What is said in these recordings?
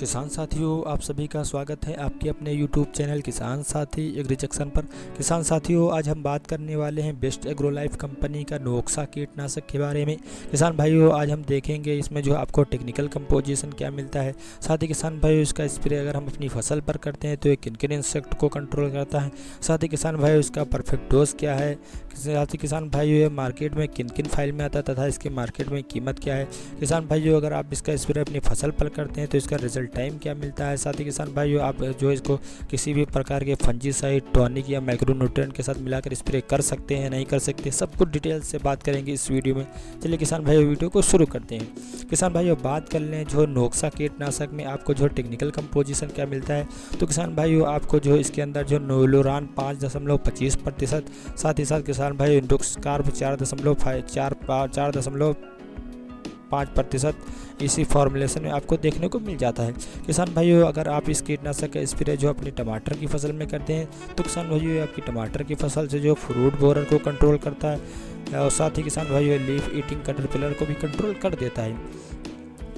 किसान साथियों, आप सभी का स्वागत है आपके अपने YouTube चैनल किसान साथी एग्रीजंक्शन पर। किसान साथियों, आज हम बात करने वाले हैं बेस्ट एग्रो लाइफ कंपनी का नोक्सा कीटनाशक के बारे में। किसान भाइयों, आज हम देखेंगे इसमें जो आपको टेक्निकल कंपोजिशन क्या मिलता है। साथ ही किसान भाइयों, इसका स्प्रे अगर हम अपनी फसल पर करते हैं तो ये किन किन इंसेक्ट को कंट्रोल करता है। साथ ही किसान भाइयों, इसका परफेक्ट डोज क्या है। साथ ही किसान भाइयों, ये मार्केट में किन किन फाइल में आता है तथा इसकी मार्केट में कीमत क्या है। किसान भाइयों, अगर आप इसका स्प्रे अपनी फसल पर करते हैं तो इसका रिजल्ट टाइम क्या मिलता है। साथ ही किसान भाइयों, आप जो इसको किसी भी प्रकार के फंजीसाइड, टॉनिक या माइक्रोन्यूट्रिएंट के साथ मिलाकर स्प्रे कर सकते हैं, नहीं कर सकते, सब कुछ डिटेल से बात करेंगे इस वीडियो में। चलिए किसान भाइयों, वीडियो को शुरू करते हैं। किसान भाइयों, बात कर लें जो नोक्सा कीटनाशक में आपको जो टेक्निकल कंपोजिशन क्या मिलता है। तो किसान भाइयों, आपको जो इसके अंदर जो नोलोरान 5.25%, साथ ही साथ किसान भाइयों इंडोक्सकार्ब 4.5% इसी फॉर्मुलेशन में आपको देखने को मिल जाता है। किसान भाइयों, अगर आप इस कीटनाशक का स्प्रे जो अपनी टमाटर की फसल में करते हैं तो किसान भाइयों, आपकी टमाटर की फसल से जो फ्रूट बोरर को कंट्रोल करता है और साथ ही किसान भाइयों लीफ ईटिंग कैटरपिलर को भी कंट्रोल कर देता है।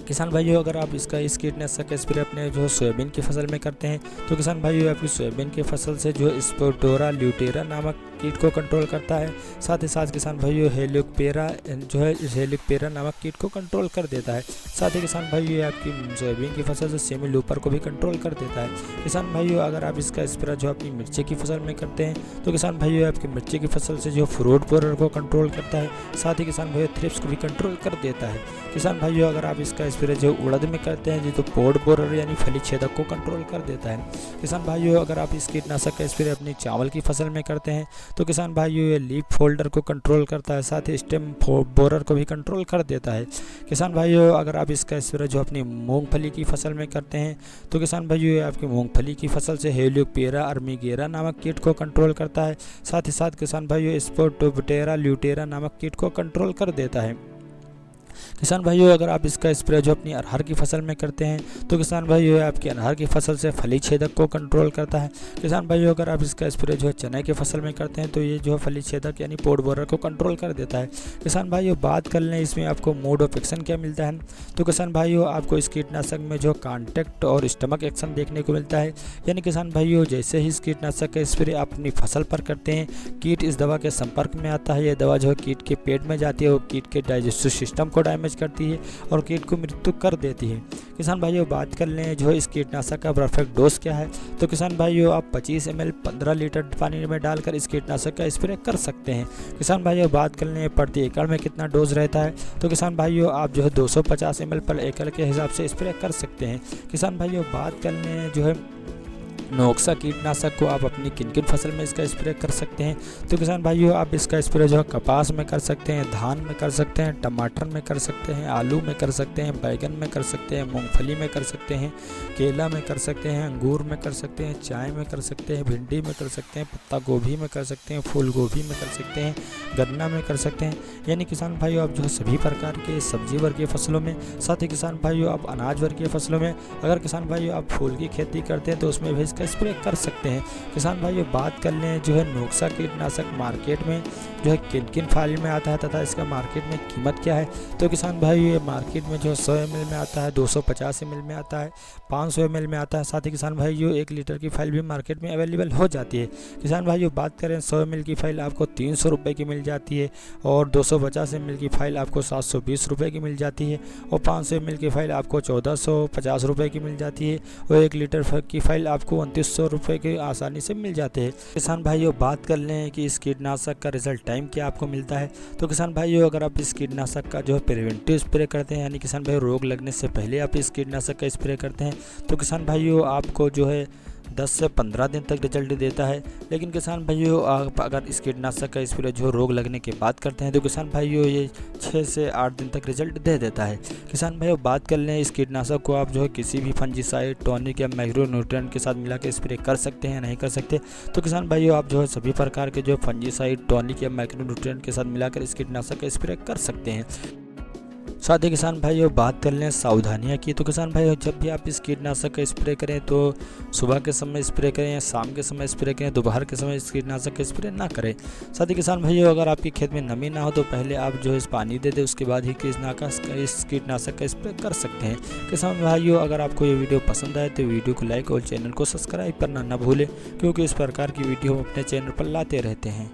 किसान भाइयों, अगर आप इस कीटनाशक का स्प्रे अपने जो सोयाबीन की फसल में करते हैं तो किसान भाइयों, आपकी सोयाबीन की फसल से जो स्पोडोरा ल्यूटेरा नामक कीट को कंट्रोल करता है। साथ ही साथ किसान भाइयों, हेलिकोपेरा नामक कीट को कंट्रोल कर देता है। साथ ही किसान भाइयों, आपकी सोयाबीन की फसल से सेमी लूपर को भी कंट्रोल कर देता है। किसान भाइयों, अगर आप इसका स्प्रे जो अपनी मिर्ची की फसल में करते हैं तो किसान भाइयों, आपकी मिर्ची की फसल से जो फ्रूट बोरर को कंट्रोल करता है। साथ ही किसान भाइयों, थ्रिप्स को भी कंट्रोल कर देता है। किसान भाइयों, अगर आप इसका स्प्रे जो उड़द में करते हैं तो पोड बोरर यानी फली छेदक को कंट्रोल कर देता है। किसान भाइयों, अगर आप इस कीटनाशक का स्प्रे अपनी चावल की फसल में करते हैं तो किसान भाइयों, ये लीफ फोल्डर को कंट्रोल करता है, साथ ही स्टेम बोरर को भी कंट्रोल कर देता है। किसान भाइयों, अगर आप इसका स्प्रे जो अपनी मूंगफली की फसल में करते हैं तो किसान भाइयों, ये आपकी मूंगफली की फसल से हेलिकोपेरा अर्मिगेरा नामक कीट को कंट्रोल करता है। साथ ही साथ किसान भाइयों, स्पोडोप्टेरा ल्यूटेरा नामक कीट को कंट्रोल कर देता है। किसान भाइयों, अगर आप इसका स्प्रे जो अपनी अरहर की फसल में करते हैं तो किसान भाइयों, आपकी अरहर की फसल से फली छेदक को कंट्रोल करता है। किसान भाइयों, अगर आप इसका स्प्रे जो है चने की फसल में करते हैं तो ये जो है फली छेदक यानी पोड बोरर को कंट्रोल कर देता है। किसान भाइयों, बात कर लें इसमें आपको मोड ऑफ एक्शन क्या मिलता है। तो किसान भाइयों, आपको इस कीटनाशक में जो कॉन्टैक्ट और स्टमक एक्शन देखने को मिलता है। यानी किसान भाइयों, जैसे ही इस कीटनाशक का स्प्रे आप अपनी फसल पर करते हैं, कीट इस दवा के संपर्क में आता है। यह दवा जो है कीट के पेट में जाती है और कीट के डाइजेस्टिव सिस्टम को डैमेज करती है और कीट को मृत्यु कर देती है। किसान भाइयों, बात कर लें जो इस कीटनाशक का परफेक्ट डोज क्या है। तो किसान भाइयों, आप 25 ml 15 लीटर पानी में डालकर इस कीटनाशक का स्प्रे कर सकते हैं। किसान भाइयों, बात कर लें प्रति एकड़ में कितना डोज रहता है। तो किसान भाइयों, आप जो है 250 ml पर एकड़ के हिसाब से स्प्रे कर सकते हैं। किसान भाइयों, बात कर लें जो है नोक्सा कीटनाशक को आप अपनी किन किन फसल में इसका स्प्रे कर सकते हैं। तो किसान भाइयों, आप इसका स्प्रे जो है कपास में कर सकते हैं, धान में कर सकते हैं, टमाटर में कर सकते हैं, आलू में कर सकते हैं, बैगन में कर सकते हैं, मूंगफली में कर सकते हैं, केला में कर सकते हैं, अंगूर में कर सकते हैं, चाय में कर सकते हैं, भिंडी में कर सकते हैं, पत्ता गोभी में कर सकते हैं, फूल गोभी में कर सकते हैं, गन्ना में कर सकते हैं। यानी किसान भाइयों, आप जो है सभी प्रकार के सब्जी वर्गीय फसलों में, साथ ही किसान भाइयों, आप अनाज वर्गीय फसलों में, अगर किसान भाइयों आप फूल की खेती करते हैं तो उसमें भी इसका स्प्रे कर सकते हैं। किसान भाइयों, बात कर लें जो है नोक्सा कीटनाशक मार्केट में जो है किन किन फाइल में आता है तथा इसका मार्केट में कीमत क्या है। तो किसान भाइयों, ये मार्केट में जो 100 ml में आता है, 250 ml में आता है, 500 ml में आता है। साथ ही किसान भाइयों, 1 लीटर की फाइल भी मार्केट में अवेलेबल हो जाती है। किसान भाइयों, बात करें 100 ml की फाइल आपको 300 रुपये की मिल जाती है और 250 ml की फाइल आपको 720 रुपये की मिल जाती है और 500 ml की फाइल आपको 1450 रुपये की मिल जाती है और 1 लीटर की फाइल आपको 2900 रुपये के आसानी से मिल जाते हैं। किसान भाइयों, बात कर लें कि इस कीटनाशक का रिजल्ट टाइम क्या आपको मिलता है। तो किसान भाइयों, अगर आप इस कीटनाशक का जो है प्रिवेंटिव स्प्रे करते हैं, यानी किसान भाइयों रोग लगने से पहले आप इस कीटनाशक का स्प्रे करते हैं तो किसान भाइयों, आपको जो है 10 से 15 दिन तक रिजल्ट देता है। लेकिन किसान भाइयों, आप अगर इस कीटनाशक का स्प्रे जो रोग लगने के बाद करते हैं तो किसान भाइयों, ये 6 से 8 दिन तक रिजल्ट दे देता है। किसान भाइयों, बात कर लें इस कीटनाशक को आप जो है किसी भी फंजीसाइड, टॉनिक या माइक्रोन्यूट्रिएंट के साथ मिला के स्प्रे कर सकते हैं, नहीं कर सकते। तो किसान भाइयों, आप जो है सभी प्रकार के जो फंजीसाइड, टॉनिक या माइक्रोन्यूट्रिएंट के साथ मिलाकर इस कीटनाशक का स्प्रे कर सकते हैं। साथ ही किसान भाइयों बात कर लें सावधानियाँ की, तो किसान भाइयों जब भी आप इस कीटनाशक का स्प्रे करें तो सुबह के समय स्प्रे करें या शाम के समय स्प्रे करें, दोपहर के समय इस कीटनाशक का स्प्रे ना करें। साथ ही किसान भाइयों अगर आपके खेत में नमी ना हो तो पहले आप जो है इस पानी दे दें, उसके बाद ही इस कीटनाशक का स्प्रे कर सकते हैं। किसान भाइयों अगर आपको ये वीडियो पसंद आए तो वीडियो को लाइक और चैनल को सब्सक्राइब करना ना भूलें, क्योंकि इस प्रकार की वीडियो हम अपने चैनल पर लाते रहते हैं।